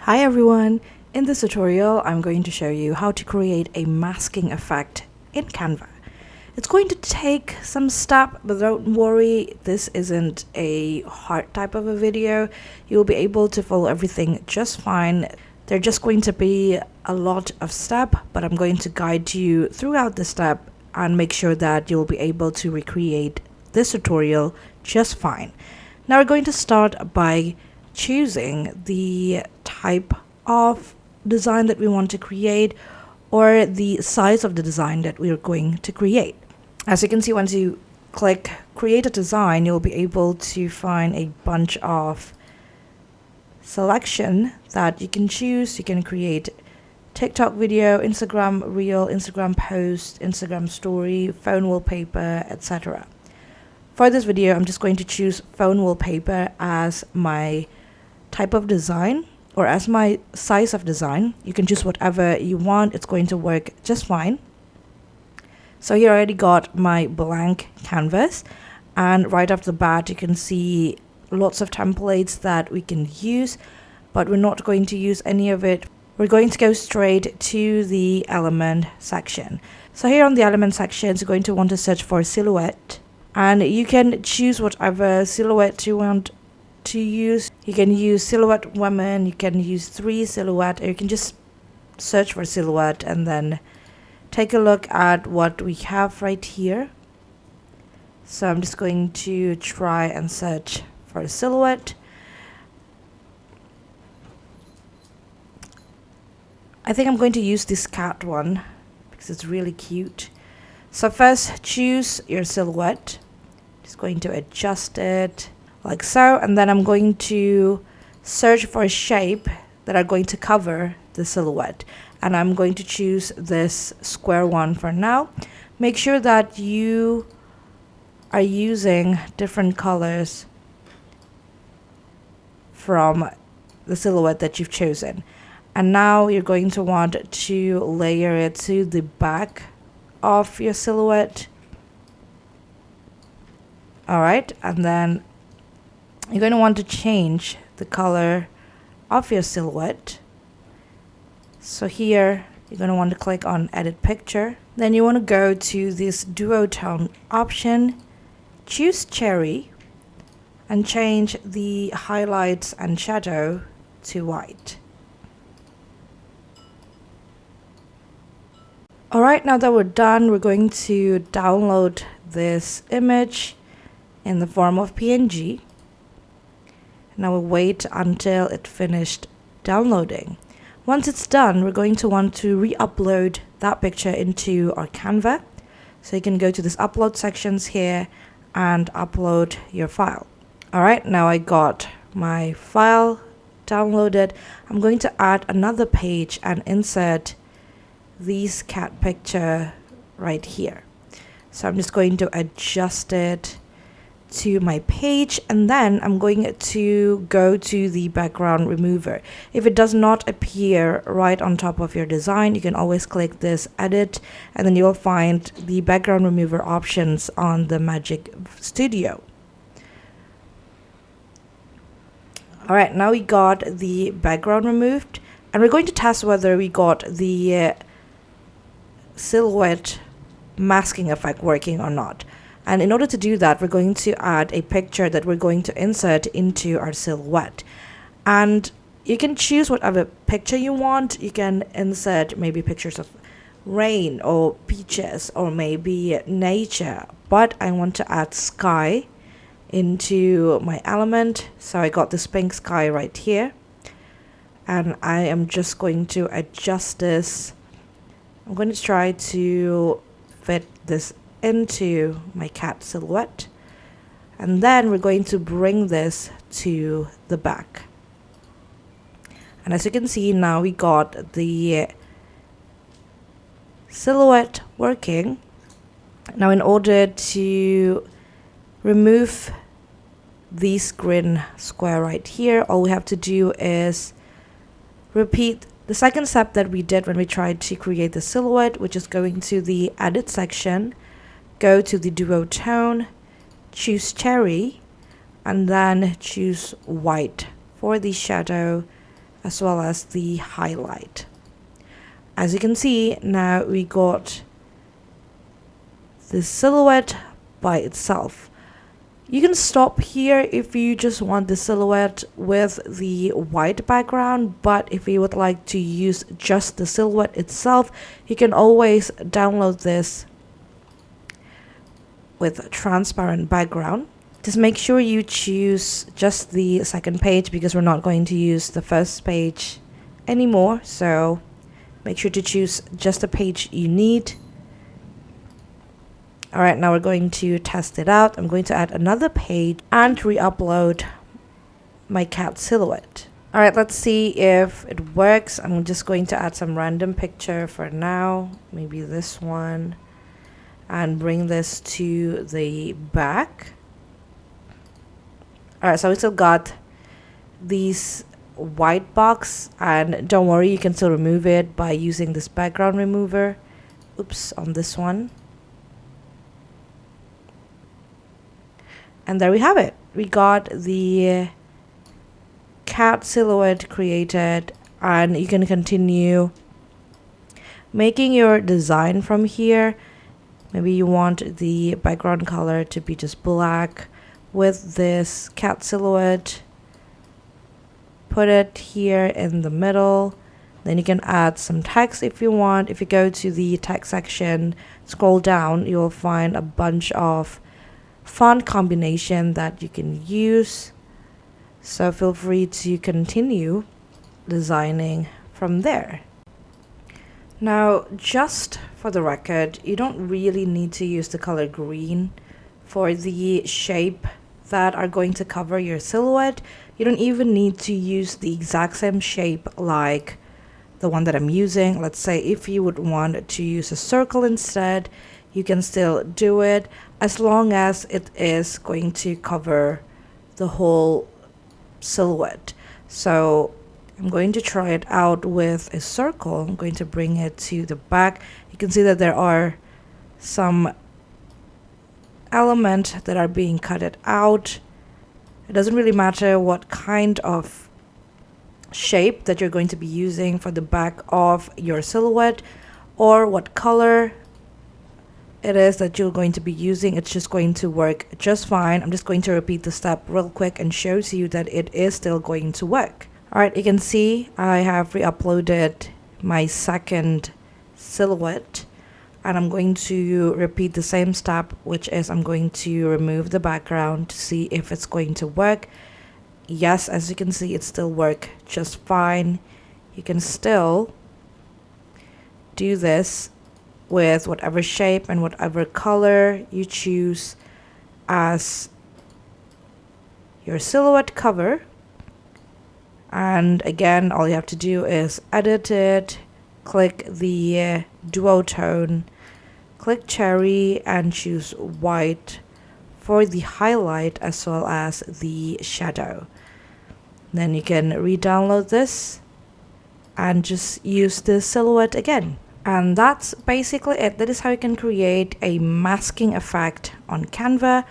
Hi everyone! In this tutorial, I'm going to show you how to create a masking effect in Canva. It's going to take some step, but don't worry, this isn't a hard type of a video. You'll be able to follow everything just fine. They're just going to be a lot of step, but I'm going to guide you throughout the step and make sure that you'll be able to recreate this tutorial just fine. Now we're going to start by choosing the type of design that we want to create or the size of the design that we are going to create. As you can see, once you click create a design, you'll be able to find a bunch of selection that you can choose. You can create TikTok video, Instagram reel, Instagram post, Instagram story, phone wallpaper, etc. For this video, I'm just going to choose phone wallpaper as my type of design or as my size of design. You can choose whatever you want. It's going to work just fine. So here I already got my blank canvas, and right off the bat you can see lots of templates that we can use, but we're not going to use any of it. We're going to go straight to the element section. So here on the element section, you're going to want to search for silhouette, and you can choose whatever silhouette you want to use. You can use silhouette woman, you can use 3 silhouette, or you can just search for silhouette and then take a look at what we have right here. So I'm just going to try and search for a silhouette. I think I'm going to use this cat one because it's really cute. So first choose your silhouette. Just going to adjust it like so, and then I'm going to search for a shape that are going to cover the silhouette, and I'm going to choose this square one for now. Make sure that you are using different colors from the silhouette that you've chosen, and now you're going to want to layer it to the back of your silhouette. Alright, and then you're going to want to change the color of your silhouette. So here you're going to want to click on edit picture. Then you want to go to this duotone option, choose cherry, and change the highlights and shadow to white. Alright, now that we're done, we're going to download this image in the form of PNG. Now we'll wait until it finished downloading. Once it's done, we're going to want to re-upload that picture into our Canva. So you can go to this upload sections here and upload your file. Alright, now I got my file downloaded. I'm going to add another page and insert this cat picture right here. So I'm just going to adjust it to my page, and then I'm going to go to the background remover. If it does not appear right on top of your design, you can always click this edit, and then you'll find the background remover options on the Magic Studio. Alright, now we got the background removed, and we're going to test whether we got the silhouette masking effect working or not. And in order to do that, we're going to add a picture that we're going to insert into our silhouette. And you can choose whatever picture you want. You can insert maybe pictures of rain or beaches or maybe nature. But I want to add sky into my element. So I got this pink sky right here. And I am just going to adjust this. I'm going to try to fit this into my cat silhouette, and then we're going to bring this to the back. And as you can see, now we got the silhouette working. Now in order to remove this green square right here, all we have to do is repeat the second step that we did when we tried to create the silhouette, which is going to the edit section, go to the duotone, choose cherry, and then choose white for the shadow as well as the highlight. As you can see, now we got the silhouette by itself. You can stop here if you just want the silhouette with the white background, but if you would like to use just the silhouette itself, you can always download this with a transparent background. Just make sure you choose just the second page because we're not going to use the first page anymore. So make sure to choose just the page you need. Alright, now we're going to test it out. I'm going to add another page and re-upload my cat silhouette. Alright, let's see if it works. I'm just going to add some random picture for now. Maybe this one. And bring this to the back. Alright, so we still got these white box. And don't worry, you can still remove it by using this background remover. Oops, on this one. And there we have it. We got the cat silhouette created, and you can continue making your design from here. Maybe you want the background color to be just black with this cat silhouette. Put it here in the middle. Then you can add some text if you want. If you go to the text section, scroll down, you'll find a bunch of font combination that you can use, so feel free to continue designing from there. Now, just for the record, you don't really need to use the color green for the shape that are going to cover your silhouette. You don't even need to use the exact same shape like the one that I'm using. Let's say if you would want to use a circle instead, you can still do it as long as it is going to cover the whole silhouette. So I'm going to try it out with a circle. I'm going to bring it to the back. You can see that there are some elements that are being cut out. It doesn't really matter what kind of shape that you're going to be using for the back of your silhouette or what color it is that you're going to be using. It's just going to work just fine. I'm just going to repeat the step real quick and shows you that it is still going to work. Alright, you can see I have re-uploaded my second silhouette, and I'm going to repeat the same step, which is I'm going to remove the background to see if it's going to work. Yes, as you can see, it still works just fine. You can still do this with whatever shape and whatever color you choose as your silhouette cover. And again, all you have to do is edit it, click the duotone, click cherry, and choose white for the highlight as well as the shadow. Then you can re-download this and just use the silhouette again. And that's basically it. That is how you can create a masking effect on Canva.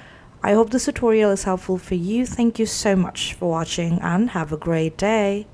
I hope this tutorial is helpful for you. Thank you so much for watching and have a great day.